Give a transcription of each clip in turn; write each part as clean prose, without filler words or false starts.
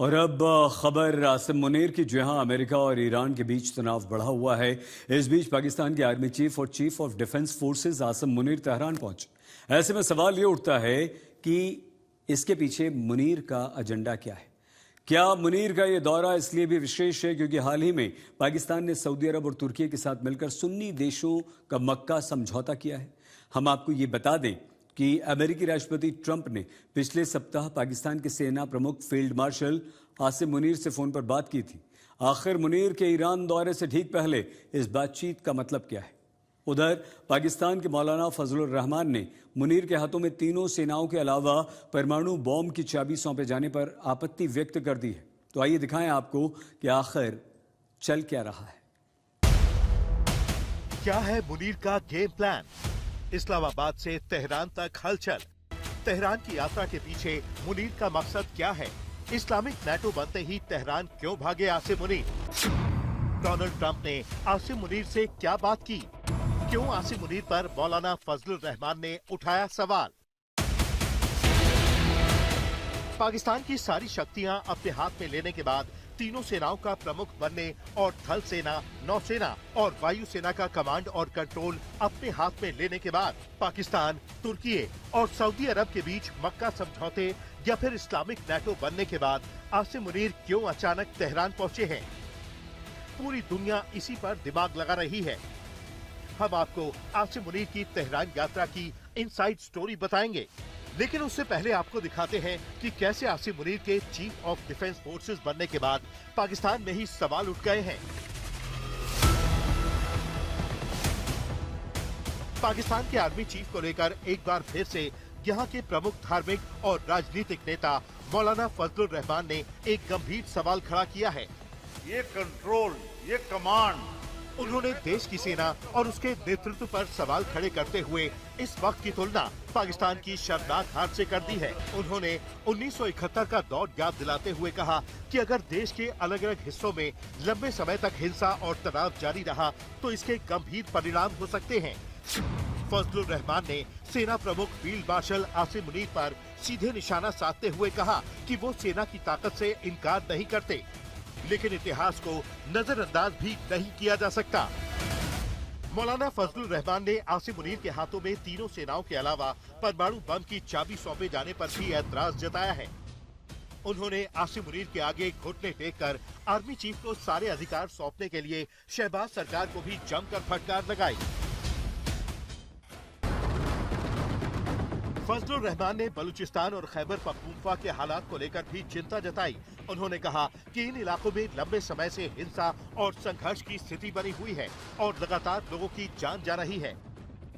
और अब खबर आसिम मुनीर की। जहां अमेरिका और ईरान के बीच तनाव बढ़ा हुआ है, इस बीच पाकिस्तान के आर्मी चीफ और chief of defence forces Asim Munir Tehran पहुंचे। ऐसे में सवाल ये उठता है कि इसके पीछे मुनीर का एजेंडा क्या है। क्या मुनीर का ये दौरा इसलिए भी विशेष है क्योंकि हाल ही में पाकिस्तान ने सऊदी अरब और तुर्की के साथ मिलकर सुन्नी देशों का मक्का समझौता किया है। हम आपको ये बता दें कि अमेरिकी राष्ट्रपति ट्रंप ने पिछले सप्ताह पाकिस्तान के सेना प्रमुख फील्ड मार्शल आसिम मुनीर से फोन पर बात की थी। आखिर मुनीर के ईरान दौरे से ठीक पहले इस बातचीत का मतलब क्या है? उधर पाकिस्तान के मौलाना फजलुर रहमान ने मुनीर के हाथों में तीनों सेनाओं के अलावा परमाणु बॉम्ब की चाबी सौंपे जाने पर आपत्ति व्यक्त कर दी है। तो आइए दिखाएं आपको कि आखिर चल क्या रहा है। क्या है मुनीर का गेम प्लान? इस्लामाबाद से तेहरान तक हलचल। तेहरान की यात्रा के पीछे मुनीर का मकसद क्या है? इस्लामिक नेटो बनते ही तेहरान क्यों भागे आसिम मुनीर? डोनाल्ड ट्रंप ने आसिम मुनीर से क्या बात की? क्यों आसिम मुनीर पर मौलाना फजलुर रहमान ने उठाया सवाल? पाकिस्तान की सारी शक्तियां अपने हाथ में लेने के बाद तीनों सेनाओं का प्रमुख बनने और थल सेना, नौसेना और वायु सेना का कमांड और कंट्रोल अपने हाथ में लेने के बाद पाकिस्तान, तुर्की और सऊदी अरब के बीच मक्का समझौते या फिर इस्लामिक नेटो बनने के बाद आसिम मुनीर क्यों अचानक तेहरान पहुंचे हैं? पूरी दुनिया इसी पर दिमाग लगा रही है। हम आपको आसिम मुनीर की तेहरान यात्रा की इनसाइड स्टोरी बताएंगे, लेकिन उससे पहले आपको दिखाते हैं कि कैसे आसिम मुनीर के चीफ ऑफ डिफेंस फोर्सेस बनने के बाद पाकिस्तान में ही सवाल उठ गए हैं। पाकिस्तान के आर्मी चीफ को लेकर एक बार फिर से यहाँ के प्रमुख धार्मिक और राजनीतिक नेता मौलाना फजलुर रहमान ने एक गंभीर सवाल खड़ा किया है। ये कंट्रोल, ये कमांड, उन्होंने देश की सेना और उसके नेतृत्व पर सवाल खड़े करते हुए इस वक्त की तुलना पाकिस्तान की शर्मनाक हार से कर दी है। उन्होंने 1971 का दौर याद दिलाते हुए कहा कि अगर देश के अलग अलग हिस्सों में लंबे समय तक हिंसा और तनाव जारी रहा तो इसके गंभीर परिणाम हो सकते हैं। फजलुर रहमान ने सेना प्रमुख फील्ड मार्शल आसिम मुनीर पर सीधे निशाना साधते हुए कहा कि वो सेना की ताकत से इनकार नहीं करते, लेकिन इतिहास को नजरअंदाज भी नहीं किया जा सकता। मौलाना फजलुर रहमान ने आसिम मुनीर के हाथों में तीनों सेनाओं के अलावा परमाणु बम की चाबी सौंपे जाने पर भी ऐतराज जताया है। उन्होंने आसिम मुनीर के आगे घुटने टेककर आर्मी चीफ को सारे अधिकार सौंपने के लिए शहबाज सरकार को भी जमकर फटकार लगाई। फजलुर रहमान ने बलूचिस्तान और खैबर पख्तूनख्वा के हालात को लेकर भी चिंता जताई। उन्होंने कहा कि इन इलाकों में लंबे समय से हिंसा और संघर्ष की स्थिति बनी हुई है और लगातार लोगों की जान जा रही है।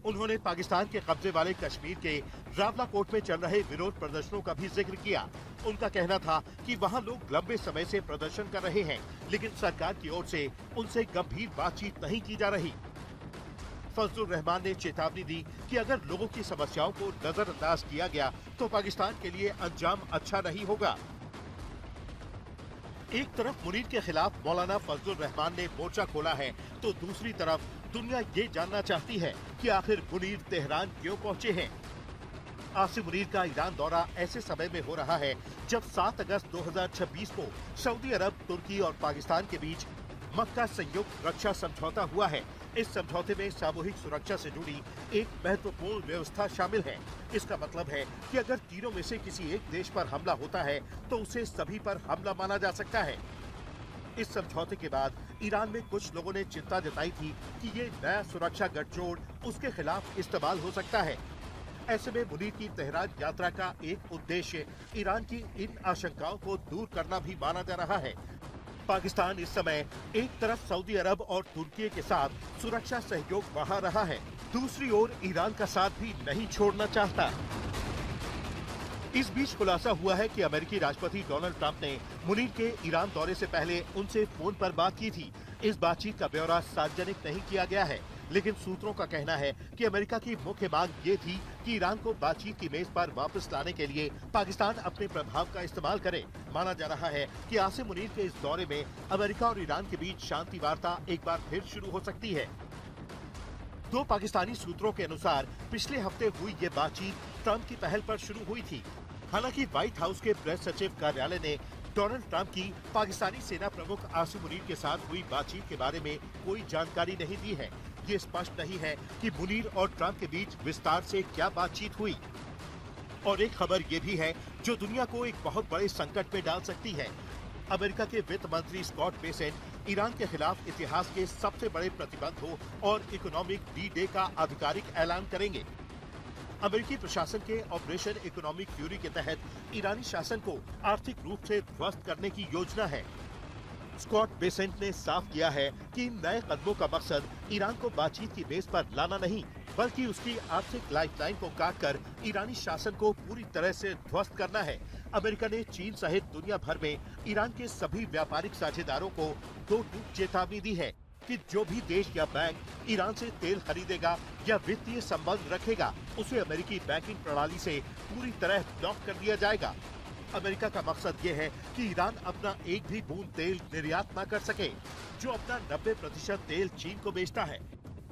उन्होंने पाकिस्तान के कब्जे वाले कश्मीर के रावलाकोट में चल रहे विरोध प्रदर्शनों का भी जिक्र किया। उनका कहना था कि वहां लोग लंबे समय से प्रदर्शन कर रहे हैं, लेकिन सरकार की ओर से उनसे गंभीर बातचीत नहीं की जा रही। फजलुर रहमान ने चेतावनी दी कि अगर लोगों की समस्याओं को नजरअंदाज किया गया तो पाकिस्तान के लिए अंजाम अच्छा नहीं होगा। एक तरफ मुनीर के खिलाफ मौलाना फजलुर रहमान ने मोर्चा खोला है, तो दूसरी तरफ दुनिया ये जानना चाहती है कि आखिर मुनीर तेहरान क्यों पहुंचे हैं। आसिम मुनीर का ईरान दौरा ऐसे समय में हो रहा है जब 7 अगस्त 2026 को सऊदी अरब, तुर्की और पाकिस्तान के बीच मक्का संयुक्त रक्षा समझौता हुआ है। इस समझौते में सामूहिक सुरक्षा से जुड़ी एक महत्वपूर्ण व्यवस्था शामिल है। इसका मतलब है कि अगर तीनों में से किसी एक देश पर हमला होता है तो उसे सभी पर हमला माना जा सकता है। इस समझौते के बाद ईरान में कुछ लोगों ने चिंता जताई थी कि ये नया सुरक्षा गठजोड़ उसके खिलाफ इस्तेमाल हो सकता है। ऐसे में मुनीर की तेहरान यात्रा का एक उद्देश्य ईरान की इन आशंकाओं को दूर करना भी माना जा रहा है। पाकिस्तान इस समय एक तरफ सऊदी अरब और तुर्की के साथ सुरक्षा सहयोग बढ़ा रहा है, दूसरी ओर ईरान का साथ भी नहीं छोड़ना चाहता। इस बीच खुलासा हुआ है कि अमेरिकी राष्ट्रपति डोनाल्ड ट्रंप ने मुनीर के ईरान दौरे से पहले उनसे फोन पर बात की थी। इस बातचीत का ब्यौरा सार्वजनिक नहीं किया गया है, लेकिन सूत्रों का कहना है कि अमेरिका की मुख्य मांग ये थी कि ईरान को बातचीत की मेज पर वापस लाने के लिए पाकिस्तान अपने प्रभाव का इस्तेमाल करे। माना जा रहा है कि आसिम मुनीर के इस दौरे में अमेरिका और ईरान के बीच शांति वार्ता एक बार फिर शुरू हो सकती है। दो पाकिस्तानी सूत्रों के अनुसार पिछले हफ्ते हुई ये बातचीत ट्रंप की पहल पर शुरू हुई थी। हालांकि व्हाइट हाउस के प्रेस सचिव कार्यालय ने डोनाल्ड ट्रंप की पाकिस्तानी सेना प्रमुख आसिम मुनीर के साथ हुई बातचीत के बारे में कोई जानकारी नहीं दी है। ये स्पष्ट नहीं है कि मुनीर और ट्रंप के बीच विस्तार से क्या बातचीत हुई। और एक खबर ये भी है जो दुनिया को एक बहुत बड़े संकट में डाल सकती है। अमेरिका के वित्त मंत्री स्कॉट बेसेंट ईरान के खिलाफ इतिहास के सबसे बड़े प्रतिबंधों और इकोनॉमिक डी-डे का आधिकारिक ऐलान करेंगे। अमेरिकी प्रशासन के ऑपरेशन इकोनॉमिक फ्यूरी के तहत ईरानी शासन को आर्थिक रूप से ध्वस्त करने की योजना है। स्कॉट बेसेंट ने साफ किया है कि इन नए कदमों का मकसद ईरान को बातचीत की बेस पर लाना नहीं, बल्कि उसकी आर्थिक लाइफलाइन को काटकर ईरानी शासन को पूरी तरह से ध्वस्त करना है। अमेरिका ने चीन सहित दुनिया भर में ईरान के सभी व्यापारिक साझेदारों को दो टूक चेतावनी दी है कि जो भी देश या बैंक ईरान से तेल खरीदेगा या वित्तीय संबंध रखेगा, उसे अमेरिकी बैंकिंग प्रणाली से पूरी तरह ब्लॉक कर दिया जाएगा। अमेरिका का मकसद ये है कि ईरान अपना एक भी बूंद तेल निर्यात न कर सके, जो अपना 90% तेल चीन को बेचता है।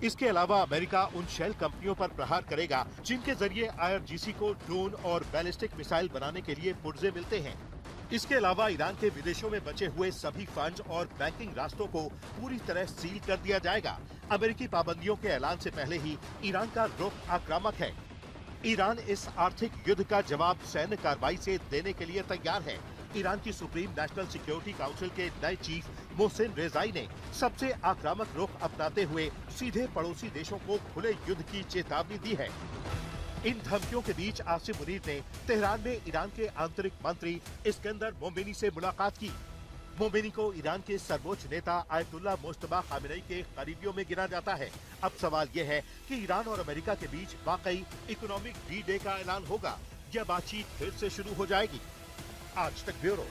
इसके अलावा अमेरिका उन शेल कंपनियों पर प्रहार करेगा जिनके जरिए IRGC को ड्रोन और बैलिस्टिक मिसाइल बनाने के लिए पुर्जे मिलते हैं। इसके अलावा ईरान के विदेशों में बचे हुए सभी फंड और बैंकिंग रास्तों को पूरी तरह सील कर दिया जाएगा। अमेरिकी पाबंदियों के ऐलान से पहले ही ईरान का रुख आक्रामक है। ईरान इस आर्थिक युद्ध का जवाब सैन्य कार्रवाई से देने के लिए तैयार है। ईरान की सुप्रीम नेशनल सिक्योरिटी काउंसिल के नए चीफ मोहसिन रेजाई ने सबसे आक्रामक रुख अपनाते हुए सीधे पड़ोसी देशों को खुले युद्ध की चेतावनी दी है। इन धमकियों के बीच आसिम मुनीर ने तेहरान में ईरान के आंतरिक मंत्री इस्कंदर मोमिनी से मुलाकात की। मोमिनी को ईरान के सर्वोच्च नेता आयतुल्लाह मुज्तबा खामेनेई के करीबियों में गिना जाता है। अब सवाल यह है कि ईरान और अमेरिका के बीच वाकई इकोनॉमिक डी-डे का ऐलान होगा या बातचीत फिर से शुरू हो जाएगी। आज तक ब्यूरो।